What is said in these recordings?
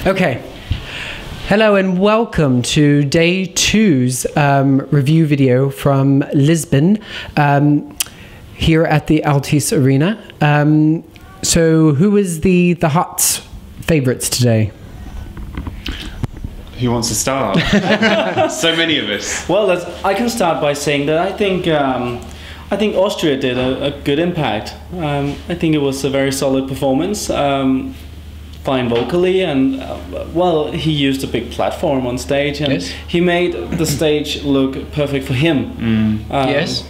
Okay. Hello and welcome to day two's review video from Lisbon here at the Altice Arena. So who is the hot favourites today? Who wants to start? So many of us. Well, I can start by saying that I think Austria did a good impact. I think it was a very solid performance. Fine vocally, and well, he used a big platform on stage, and yes, he made the stage look perfect for him. Yes,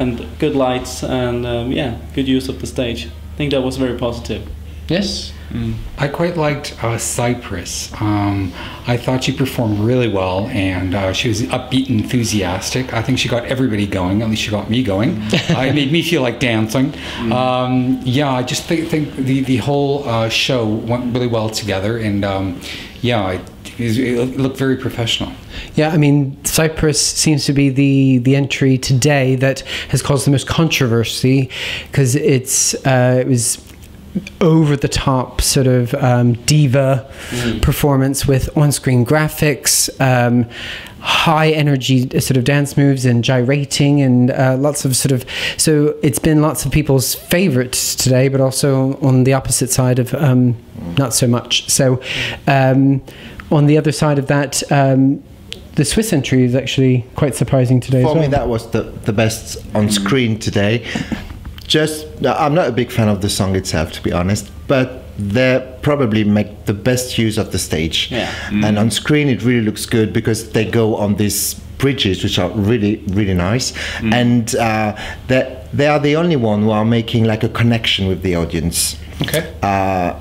and good lights, and yeah, good use of the stage. I think that was very positive. Yes. I quite liked Cyprus. I thought she performed really well, and she was upbeat and enthusiastic. I think she got everybody going, at least she got me going. It made me feel like dancing. Yeah, I just think the whole show went really well together, and yeah, it looked very professional. Yeah, I mean, Cyprus seems to be the entry today that has caused the most controversy, because it was over the top sort of diva performance with on-screen graphics, high energy sort of dance moves and gyrating, and lots of sort of, so it's been lots of people's favorites today, but also on the opposite side of not so much. So on the other side of that, the Swiss entry is actually quite surprising today. For me, that was the best on screen today. I'm not a big fan of the song itself, to be honest, but they probably make the best use of the stage. Yeah. And on screen it really looks good because they go on these bridges which are really, really nice. And they are the only one who are making like a connection with the audience. Okay.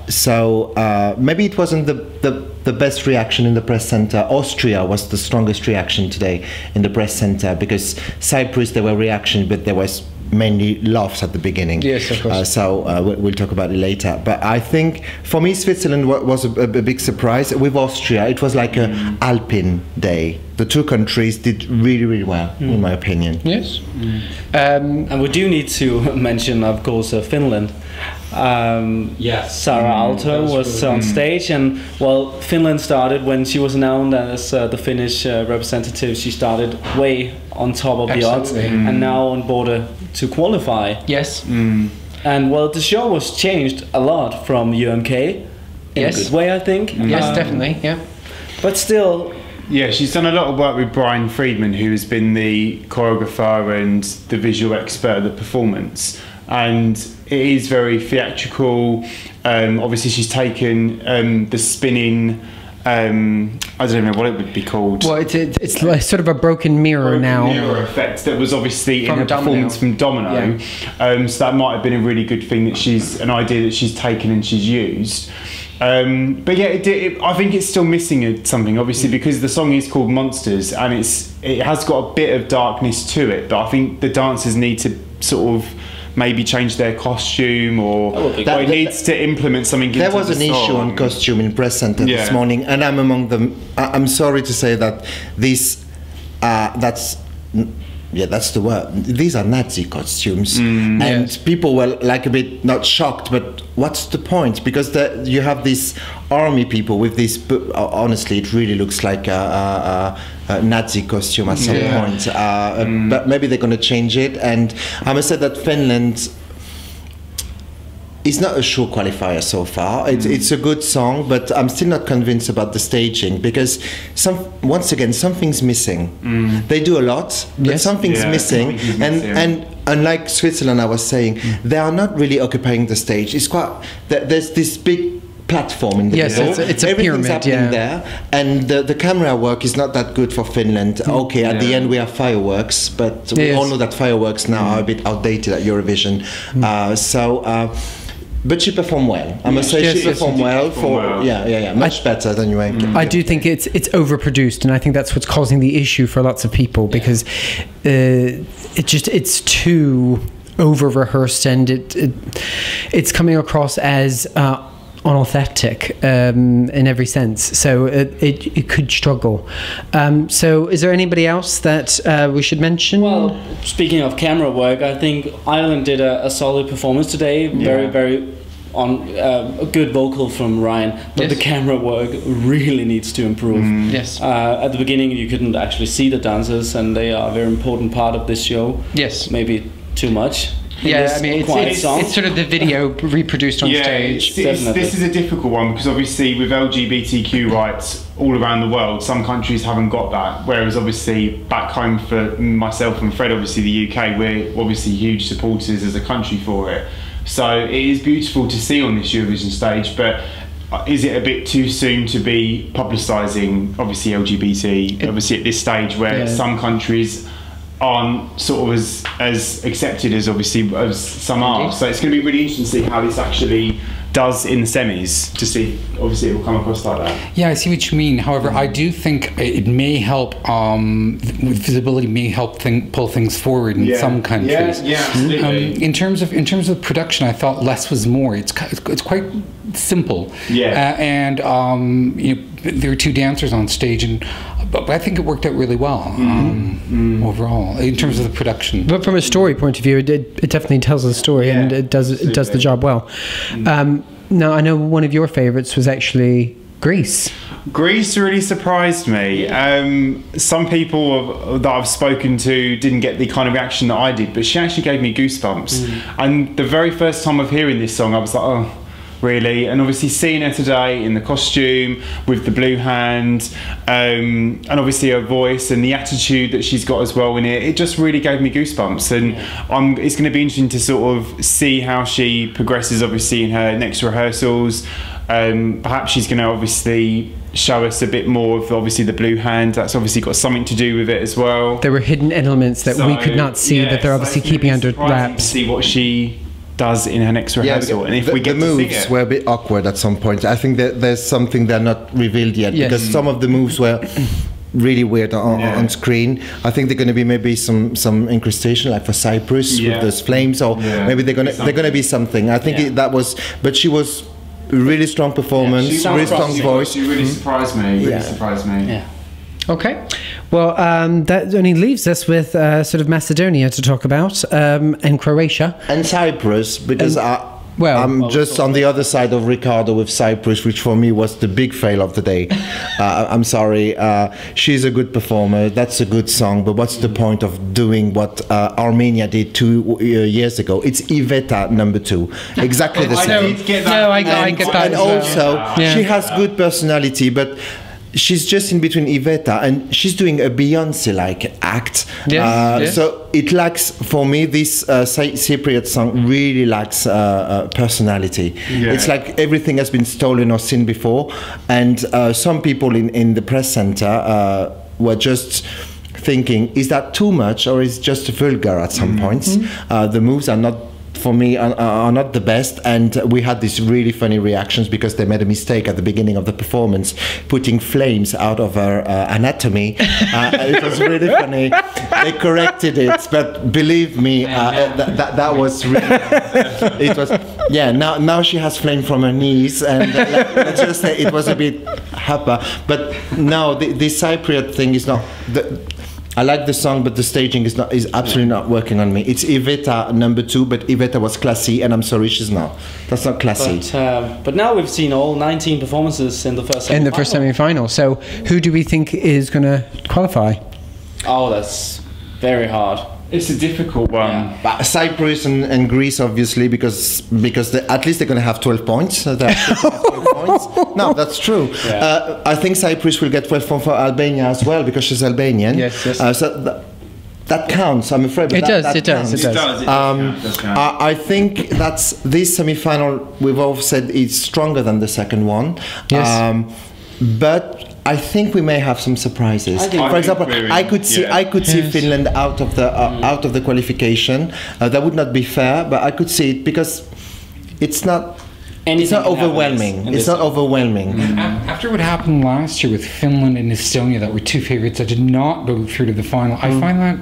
So maybe it wasn't the best reaction in the press center. Austria was the strongest reaction today in the press center, because Cyprus, there were reactions, but there was mainly laughs at the beginning. Yes, of course. So we'll talk about it later. But I think for me, Switzerland was a big surprise. With Austria, it was like an Alpine day. The two countries did really, really well, in my opinion. Yes. And we do need to mention, of course, Finland. Yes. Sarah Aalto was on stage, and well, Finland started when she was announced as the Finnish representative. She started way on top of the odds, and now on border to qualify. Yes. And well, the show was changed a lot from UMK in a good way, I think. Yes, definitely. Yeah. But still. Yeah, she's done a lot of work with Brian Friedman, who has been the choreographer and the visual expert of the performance. And it is very theatrical. Obviously, she's taken the spinning. I don't know what it would be called. Well, it's like sort of a broken mirror now. Mirror effect that was obviously From in a performance from Domino. Yeah. So that might have been a really good thing that an idea that she's taken and she's used. But yeah, I think it's still missing something, obviously, because the song is called Monsters, and it has got a bit of darkness to it. But I think the dancers need to sort of maybe change their costume, or it needs to implement something. There was an issue on costume in press center this morning, and I'm among them. I'm sorry to say that that's the word. These are Nazi costumes, and people were like a bit not shocked, but what's the point? Because you have these army people with this. Honestly, it really looks like a Nazi costume at some point. But maybe they're going to change it. And I must say that Finland is not a sure qualifier so far. It's a good song, but I'm still not convinced about the staging, because once again something's missing. They do a lot, but something's missing. And unlike Switzerland, I was saying, they are not really occupying the stage. It's quite there's this big platform in the middle. It's a Everything's pyramid, happening there, and the camera work is not that good for Finland. Okay, at the end we have fireworks, but we all know that fireworks now are a bit outdated at Eurovision. But she performed well. I must say she performed well much better than you. I do think it's overproduced, and I think that's what's causing the issue for lots of people, because it's too over rehearsed, and it's coming across as unauthentic in every sense, so it could struggle. So is there anybody else that we should mention? Well, speaking of camera work, I think Ireland did a solid performance today. Very on a good vocal from Ryan, but Yes. the camera work really needs to improve. Yes. At the beginning, you couldn't actually see the dancers, and they are a very important part of this show. Yes. Maybe too much. in Yeah, this I mean, quiet song. it's sort of the video reproduced on stage. This is a difficult one because obviously with LGBTQ rights all around the world, some countries haven't got that. Whereas obviously back home for myself and Fred, obviously the UK, we're obviously huge supporters as a country for it. So it is beautiful to see on this Eurovision stage, but is it a bit too soon to be publicising obviously LGBT, obviously at this stage where some countries aren't sort of as accepted as obviously as some are. So it's going to be really interesting to see how this actually does in the semis, to see obviously it will come across like that. Yeah, I see what you mean. However, I do think it may help, visibility may help pull things forward in some countries. Yeah, absolutely. In terms of production, I thought less was more. It's quite simple. Yeah. And you know, there are two dancers on stage, but I think it worked out really well overall in terms of the production. But from a story point of view, it definitely tells a story, and it does the job well. Now, I know one of your favourites was actually Greece. Greece really surprised me. Some people that I've spoken to didn't get the kind of reaction that I did, but she actually gave me goosebumps. And the very first time of hearing this song, I was like, oh, really? And obviously seeing her today in the costume with the blue hand, and obviously her voice and the attitude that she's got as well in it, it just really gave me goosebumps. And it's going to be interesting to sort of see how she progresses obviously in her next rehearsals. Perhaps she's going to obviously show us a bit more of obviously the blue hand. That's obviously got something to do with it as well. There were hidden elements that we could not see that they're obviously keeping under wraps. To see what she does in her next rehearsal, and if we get the to see moves it. were a bit awkward at some point. I think that there's something they're not revealed yet, because some of the moves were really weird on screen. I think they're going to be maybe some incrustation, like for Cyprus with those flames, or maybe they're going to be something. I think that was, but she was really strong performance, really strong voice. She really surprised me. Really surprised me. Yeah. Okay. Well, that only leaves us with sort of Macedonia to talk about, and Croatia. And Cyprus, because I'm just on the other side of Ricardo with Cyprus, which for me was the big fail of the day. I'm sorry. She's a good performer. That's a good song. But what's the point of doing what Armenia did 2 years ago? It's Iveta #2. Exactly the same. I get that. And also, she has good personality, but she's just in between Iveta, and she's doing a Beyonce-like act. So it lacks, for me, this Cypriot song really lacks personality. It's like everything has been stolen or seen before, and some people in the press center were just thinking, is that too much, or is it just vulgar at some points? The moves are not, for me, are not the best, and we had these really funny reactions because they made a mistake at the beginning of the performance, putting flames out of her anatomy. It was really funny. They corrected it, but believe me, that was really. It was, now she has flame from her knees, and let's just say it was a bit hapa. But no, the Cypriot thing is not. I like the song, but the staging is absolutely not working on me. It's Iveta #2, but Iveta was classy, and I'm sorry, she's not. That's not classy. But now we've seen all 19 performances in the first semi-final. In the first semi-final. So who do we think is going to qualify? Oh, that's very hard. It's a difficult one. But Cyprus and Greece, obviously, because at least they're going to have 12 points. So they're 12 points. No, that's true. I think Cyprus will get 12 points for Albania as well, because she's Albanian. Yes. So that counts, I'm afraid. It does. I think that's this semi-final, we've all said, is stronger than the second one. Yes. But I think we may have some surprises. For example, I could see Finland out of the qualification. That would not be fair, but I could see it because it's not overwhelming. It's not overwhelming. After what happened last year with Finland and Estonia, that were two favourites that did not go through to the final, I find that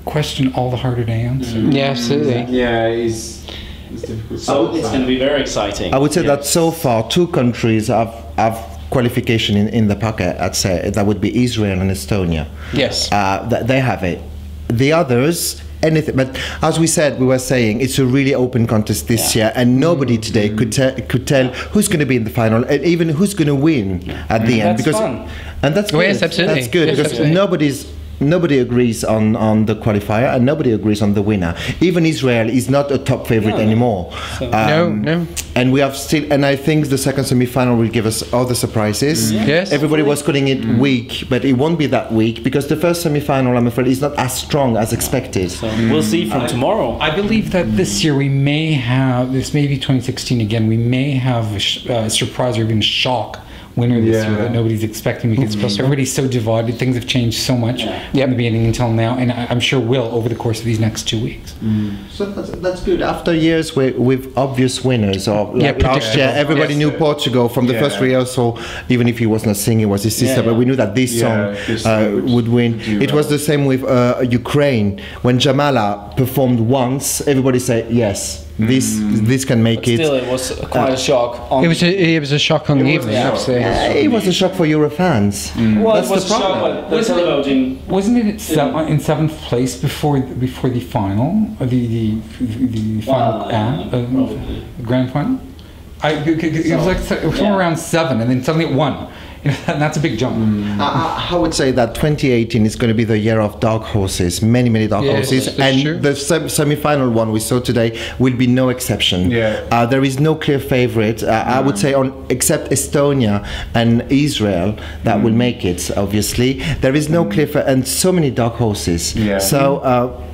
question all the harder to answer. Yeah, absolutely. Yeah, it's difficult. So it's going to be very exciting. I would say that so far 2 countries have qualification in the pocket. I'd say that would be Israel and Estonia. Yes. They have it. The others, anything. But as we said, we were saying it's a really open contest this year, and nobody today could tell who's going to be in the final, and even who's going to win at the end. That's fun. And that's good. Yes, absolutely. That's good Yes, because absolutely. nobody agrees on the qualifier, and nobody agrees on the winner. Even Israel is not a top favorite anymore. No. And we have still, and I think the second semi-final will give us other surprises. Yes. Everybody was calling it weak, but it won't be that weak because the first semi-final, I'm afraid, is not as strong as expected. So we'll see from tomorrow. I believe that this year we may have, this may be 2016 again, we may have a surprise or even shock winner this year that nobody's expecting because everybody's so divided. Things have changed so much from the beginning until now, and I'm sure will over the course of these next 2 weeks. So that's good. After years with obvious winners, or like last year, everybody knew Portugal from the first rehearsal, even if he was not singing, it was his sister, but we knew that this song would win. It was the same with Ukraine. When Jamala performed once, everybody said, yes, this can make it. Still, it was quite a shock. It was a shock on the evening. It was a shock for Euro fans. Well, That's it was the a shock, problem. but the televoting. Wasn't it in seventh place before the final, the final grand final? It was like somewhere around 7, and then suddenly it won. And that's a big jump. I would say that 2018 is going to be the year of dark horses, many dark horses, and the semi-final one we saw today will be no exception. There is no clear favorite. I would say, except Estonia and Israel, that will make it. Obviously, there is no clear and so many dark horses. So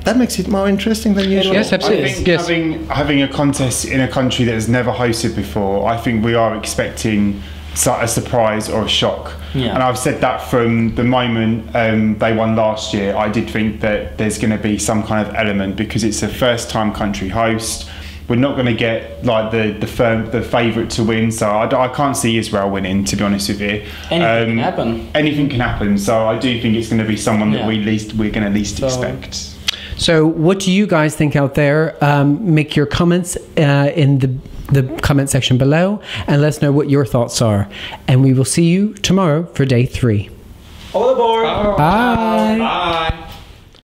that makes it more interesting than usual. Yes, absolutely. I think having a contest in a country that has never hosted before, I think we are expecting a surprise or a shock. And I've said that from the moment they won last year. I did think that there's going to be some kind of element because it's a first time country host. We're not going to get like the favourite to win, so I can't see Israel winning, to be honest with you. Anything can happen. Anything can happen, so I do think it's going to be someone that we're going to least expect. So what do you guys think out there? Make your comments in the comment section below and let us know what your thoughts are. And we will see you tomorrow for day 3. All aboard! Bye! Bye!